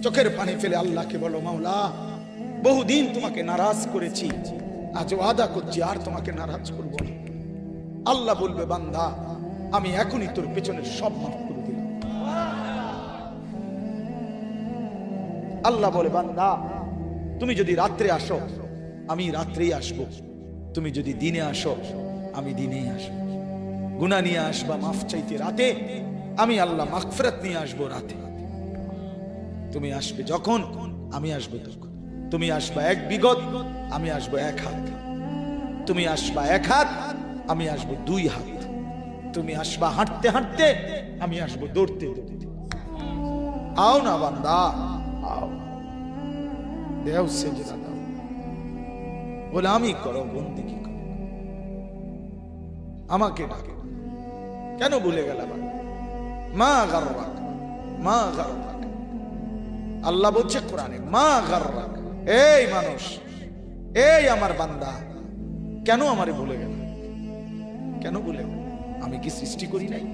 চোখের পানি ফেলে আল্লাহকে বলো, মাওলা বহুদিন তোমাকে নারাজ করেছি, আজ ওয়াদা করছি আর তোমাকে নারাজ করব না। আল্লাহ বলবে, বান্দা আমি এখনই তোর পেছনের সব মাফ করে দিলাম। আল্লাহ বলে, বান্দা তুমি যদি রাত্রে আসো আমি রাত্রেই আসবো, তুমি যদি দিনে আসো আমি দিনেই আসবো। গুনাহ নিয়ে আসবা মাফ চাইতে রাতে, আমি আল্লাহ মাগফিরাত নিয়ে আসবো রাতে। তুমি আসবে যখন, আমি আসবো তখন। তুমি আসবা 1 বিগত, আমি আসবো 1 হাত। তুমি আসবা 1 হাত, আমি আসবো 2 হাত। তুমি আসবা হাঁটতে হাঁটতে, আমি আসবো দৌড়তে দৌড়তে। আও না বান্দা, আও, দেও সেজদা দাও, গোলামি করো, বন্দেগী করো, আমাকে ডাকে। কেন ভুলে গেলাম? মা গাররাক, মা গাররাক। আল্লাহ বলছে কোরআনে, মা গাররাক। এই মানুষ, এই আমার বান্দা, কেন আমারে ভুলে গেল? কেন ভুলে গেল? আমি কি সৃষ্টি করি নাই?